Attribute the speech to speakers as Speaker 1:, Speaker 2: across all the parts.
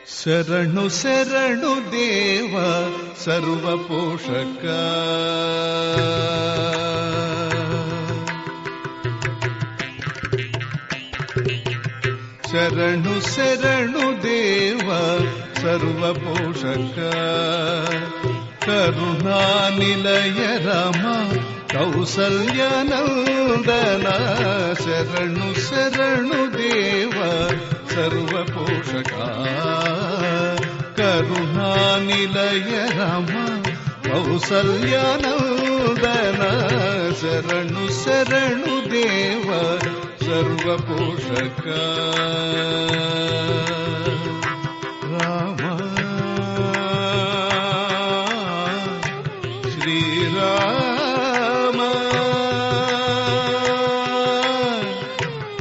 Speaker 1: ಶರಣು ಶರಣು ದೇವ ಸರ್ವ ಪೋಷಕ, ಶರಣು ಶರಣು ದೇವ ಸರ್ವ ಪೋಷಕ, ಕರುಣಾನಿಲಯ ರಾಮ ಕೌಸಲ್ಯ ನಂದನ, ಶರಣು ಶರಣು ದೇವ ಸರ್ವ ಪೋಷಕ, ಕರುಣಾನಿಲಯ ರಾಮ ಕೌಸಲ್ಯ ನಂದನ, ಶರಣು ಶರಣು ದೇವ ಸರ್ವ ಪೋಷಕ ರಾಮ. ಶ್ರೀರಾಮ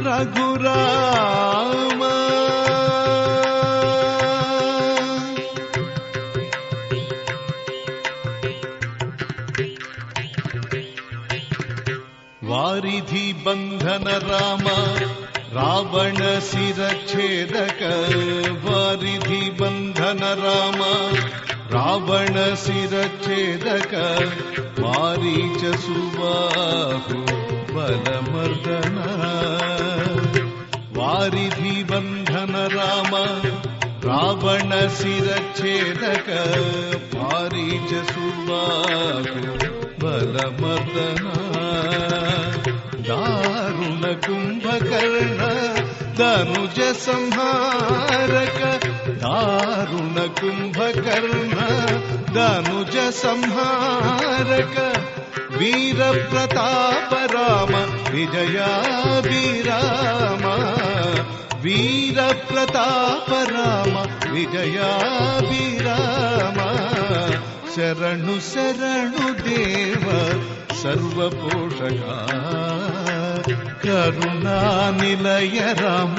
Speaker 1: ರಘುರಾಮ, ವಾರಿಧಿ ಬಂಧನ ರಾಮ ರಾವಣ ಶಿರಚ್ಛೇದಕ, ವಾರಿಧಿ ಬಂಧನ ರಾಮ ರಾವಣ ಶಿರಚ್ಛೇದಕ, ಮಾರೀಚ ಸುಬಾಹು ಬಲಮರ್ದನ, ವಾರಿಧಿ ಬಂಧನ ರಾಮ ರಾವಣ ಶಿರಚ್ಛೇದಕ, ಮಾರೀಚ ಸುಬಾಹು ಬಲಮರ್ದನ, दारुण कुंभकर्ण धनुज संहारक, दारुण कुंभकर्ण धनुज संहारक, वीर प्रताप राम विजयाभिराम, वीर प्रताप राम विजयाभिराम, शरणु शरणु देव सर्व पोषक, करुणानिलय राम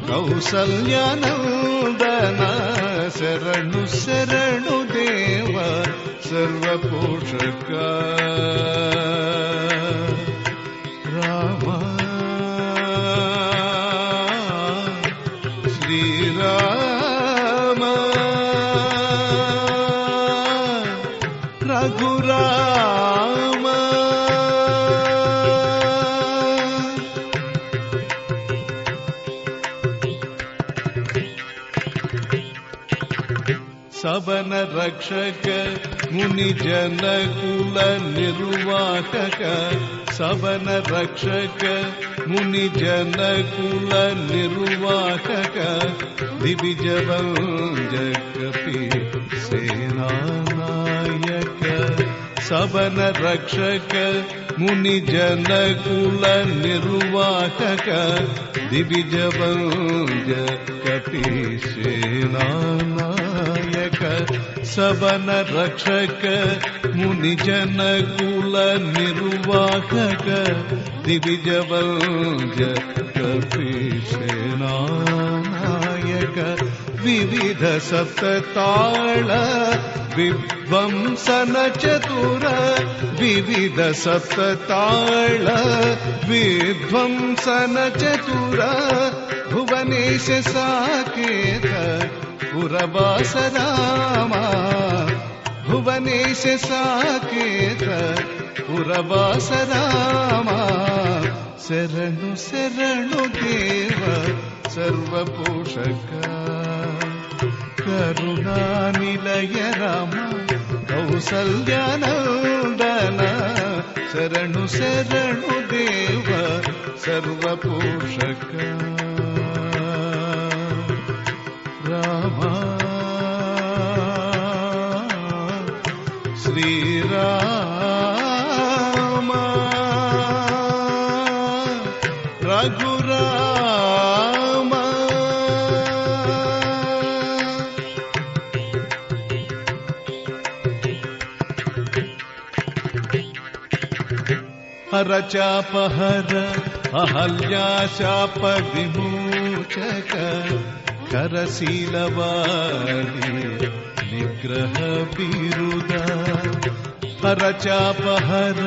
Speaker 1: कौसल्य नंदन, शरणु शरणु देव सर्व पोषक राम. श्रीराम रघुराम, सबन रक्षक मुनि जन कुल निर्वाहक, सबन रक्षक मुनि जन कुल निर्वाहक, दिविज वंजक कपि सेनानायक, सबन रक्षक मुनि जन कुल निर्वाहक, दिविज वंजक कपि सेनानायक, सबन रक्षक मुनि जन कुल निर्वाहक, दिविज वंजक कपि सेनानायक, विविध सप्तताल विध्वंसन चतुर, विविध सप्तताल विध्वंसन चतुर, भुवनेश साकेत पुरवास राम, भुवनेश साकेत पुरवास राम, शरणु शरणु देव सर्व पोषक, करुणानिलय राम कौसल्य नंदन, शरणु शरणु देव सर्व पोषक राम. श्रीराम रघुराम, हर चाप हर अहल्या शाप विमोचक, करशीलवाणी निग्रह बिरुद, हर चाप हर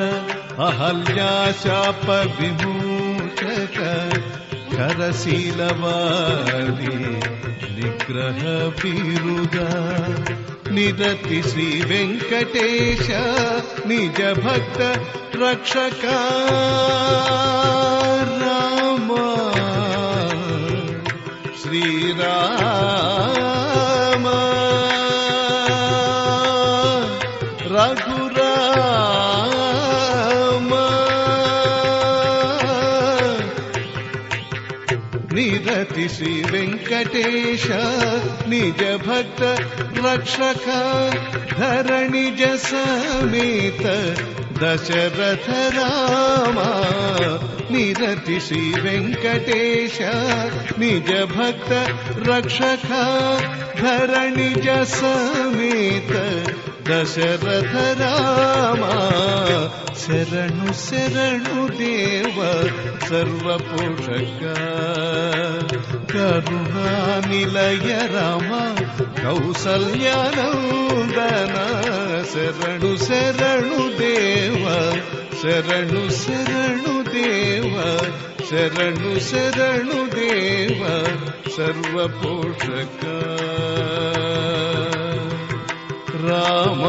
Speaker 1: अहल्या शाप विमोचक, ಕರಶೀಲವಾದಿ ನಿಗ್ರಹ ಬಿರುದ ನಿರತಿ ಶ್ರೀ ವೆಂಕಟೇಶ ನಿಜ ಭಕ್ತ ರಕ್ಷಕ ರಾಮ ಶ್ರೀರಾಮ ರಘುರಾಮ ನಿರತಿ ಶ್ರೀ ವೆಂಕಟೇಶ ನಿಜ ಭಕ್ತ ರಕ್ಷಕ ಧರಣಿಜ ಸಮೇತ ದಶರಥ ರಾಮ ನಿರತಿ ಶ್ರೀ ವೆಂಕಟೇಶ ನಿಜ ಭಕ್ತ ರಕ್ಷಕ ಧರಣಿಜ ಸಮೇತ ದಶರಥ ರಾಮ ಶರಣು ಶರಣು ದೇವ ಸರ್ವಪೋಷಕ ಕರುಣಾನಿಲಯ ರಾಮ ಕೌಸಲ್ಯಾನಂದನ ಶರಣು ಶರಣು ದೇವ ಶರಣು ಶರಣು ದೇವ ಶರಣು ಶರಣು ದೇವ ಸರ್ವಪೋಷಕ ರಾಮ